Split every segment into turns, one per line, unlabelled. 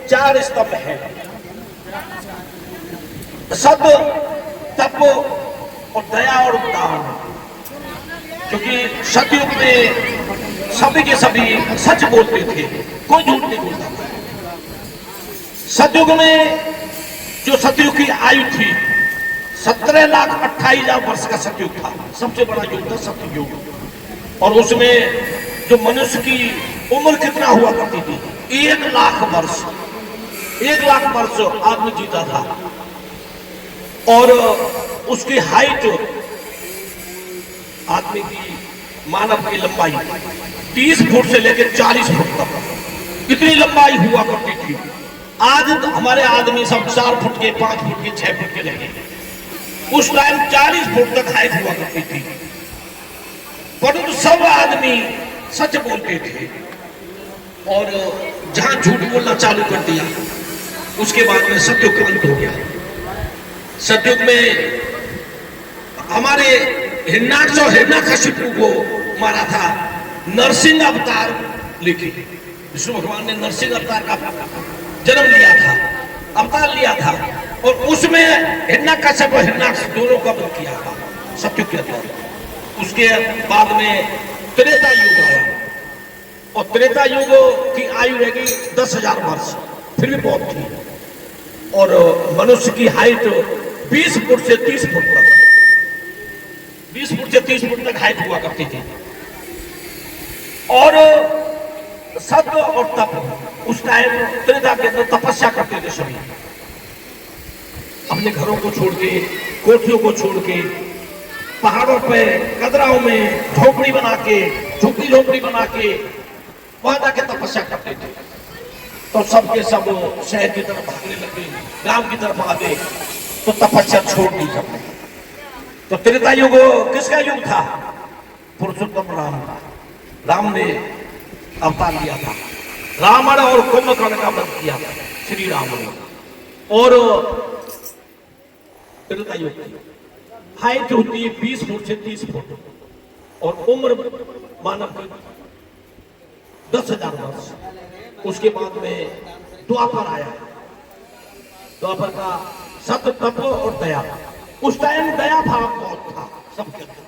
4 स्तंभ है, सत्य, तप और दया और दान। क्योंकि सतयुग में सभी के सभी सच बोलते थे, कोई झूठ नहीं बोलता था। सतयुग में जो सतयुग की आयु थी 17,28,000 वर्ष का सतयुग था, सबसे बड़ा युग था सतयुग। और उसमें जो मनुष्य की उम्र कितना हुआ करती थी, 1,00,000 वर्ष, 1,00,000 वर्ष आदमी जीता था। और उसकी हाइट, आदमी की, मानव की लंबाई 30 फुट से लेकर 40 फुट तक इतनी लंबाई हुआ करती थी। आज हमारे आदमी सब 4 फुट के, 5 फुट के, 6 फुट के रहे। उस टाइम 40 फुट तक हाइट हुआ करती थी। परंतु सब आदमी सच बोलते थे। और जहां झूठ बोलना चालू कर दिया, उसके बाद में सतयुग का अंत हो गया। सतयुग में हमारे हिरण्याक्ष और हिरण्यकशिपु को मारा था, नरसिंह अवतार लिखी। विष्णु भगवान ने नरसिंह अवतार का जन्म लिया था, अवतार लिया था। और उसमें हिरण्यकशिपु और हिरण्याक्ष दोनों का वध किया था सतयुग के अंदर। उसके बाद में त्रेता युग आया, और त्रेता युग की आयु रहेगी 10,000 वर्ष, फिर भी बहुत थी। और मनुष्य की हाइट 20 फुट से 30 फुट तक, 20 फुट से 30 फुट तक हाइट हुआ करती थी। और सत्य और तप, उस टाइम त्रेता के अंदर तपस्या करते थे सभी, अपने घरों को छोड़ के, कोठियों को छोड़ के, पहाड़ों पे, कदराओं में झोपड़ी बना के, झोपड़ी बना के वहां जाके तपस्या करते थे। तो सबके सब शहर की तरफ भागने लगे, गांव की तरफ आ गए, तो तपस्या छोड़ दी सबने। तो त्रेता युग किसका युग था? पुरुषोत्तम राम का। राम ने अवतार लिया था, रावण और कुंभकर्ण का वध किया था श्री राम ने। और त्रेता युग की हाइट होती है 20 फुट से 30 फुट, और उम्र मानव की 10,000 वर्ष। उसके बाद में द्वापर आया, द्वापर का सत्य, तप और दया। उस टाइम दया भाव बहुत था सबके अंदर।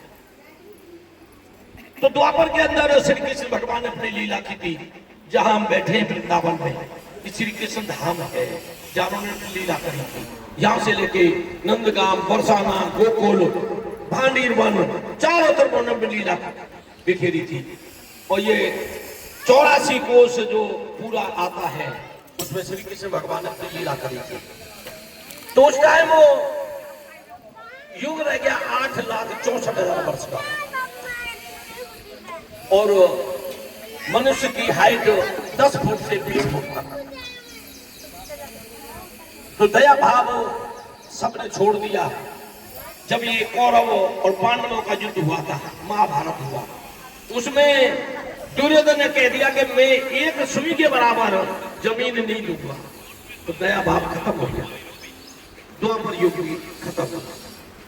तो द्वापर के अंदर श्री कृष्ण भगवान ने अपनी लीला की थी। जहां हम बैठे हैं वृंदावन में, श्री कृष्ण धाम है, जहां उन्होंने अपनी लीला करी थी। यहां से लेके नंदगाम, बरसाना, गोकुल, भांडीर वन, चारों तरफ उन्होंने लीला बिखेरी थी। और ये 84 कोष जो पूरा आता है, उसमें श्री कृष्ण भगवान ने अपनी लीला करी थी। तो उस टाइम वो युग रह गया 8,64,000 वर्ष का। और मनुष्य की हाइट 10 फुट से 20 फुट तक। तो दया भाव सबने छोड़ दिया। जब ये कौरव और पांडवों का युद्ध हुआ था, महाभारत हुआ, उसमें दुर्योधन ने कह दिया कि मैं एक सुई के बराबर जमीन नहीं दूंगा। तो दया भाव खत्म हो गया, द्वापर युग भी खत्म हो गया।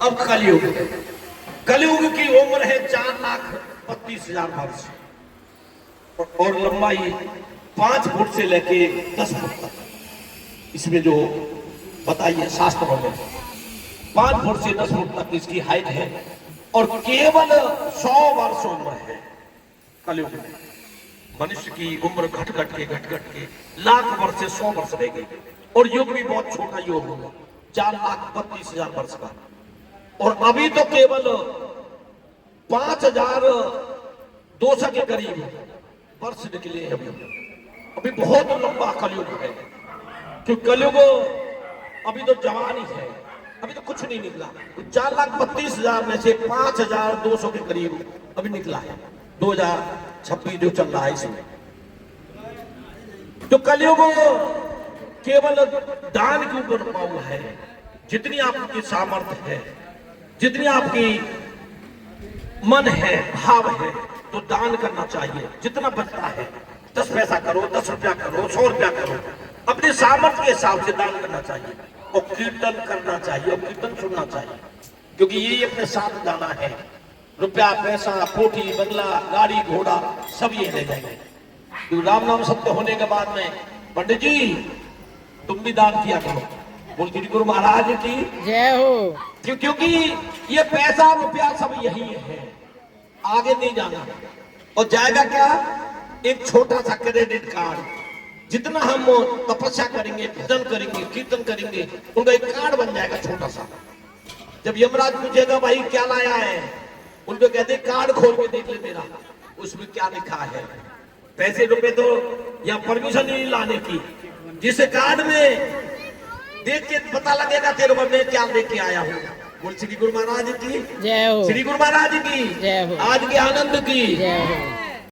अब कलयुग, कलयुग की उम्र है 4,32,000 वर्ष, और लंबाई 5 फुट से लेके 10 फुट तक। इसमें जो बताइए शास्त्रों में 5 फुट से 10 फुट तक इसकी हाइट है। और केवल 100 वर्ष उम्र है कलयुग में। मनुष्य की उम्र घट घट के लाख वर्ष से 100 वर्ष रह गई। और युग भी बहुत छोटा युग होगा, 4,32,000 वर्ष का। और अभी तो केवल 5,200 के करीब वर्ष निकले हैं। अभी बहुत लंबा कलयुग है, क्योंकि कलयुग अभी तो जवान ही है, अभी तो कुछ नहीं निकला। 4,32,000 में से 5,200 के करीब अभी निकला है 2026 जो चल रहा है इसमें। तो कलयुग केवल दान के ऊपर रुका हुआ है। जितनी आपकी सामर्थ्य है, जितनी आपकी मन है, भाव है, तो दान करना चाहिए। जितना बचता है 10 पैसा करो, 10 रुपया करो, 100 रुपया करो, अपने सामर्थ्य के हिसाब से दान करना चाहिए। और कीर्तन करना चाहिए, और कीर्तन सुनना चाहिए, क्योंकि ये अपने साथ जाना है। रुपया, पैसा, कोठी, बंगला, गाड़ी, घोड़ा सब ये ले जाएंगे। तो राम नाम सत्य होने के बाद में पंडित जी तुम भी दान किया करो। बोल श्री गुरु महाराज की
जय हो।
क्योंकि ये पैसा रुपया सब यही है, आगे नहीं जाना। और जाएगा क्या? एक छोटा सा क्रेडिट कार्ड। जितना हम तपस्या करेंगे, भजन करेंगे, कीर्तन करेंगे, उनका एक कार्ड बन जाएगा छोटा सा। जब यमराज पूछेगा भाई क्या लाया है, उनको कहते कार्ड खोल के देख ले मेरा, उसमें क्या लिखा है। पैसे रुपए तो या परमिशन नहीं लाने की, जिस कार्ड में देख के पता लगेगा तेरे को मैं क्या लेके आया हूँ। बोल श्री गुरु महाराज की
जय हो।
श्री गुरु महाराज की
जय हो।
आज के आनंद की
जय हो।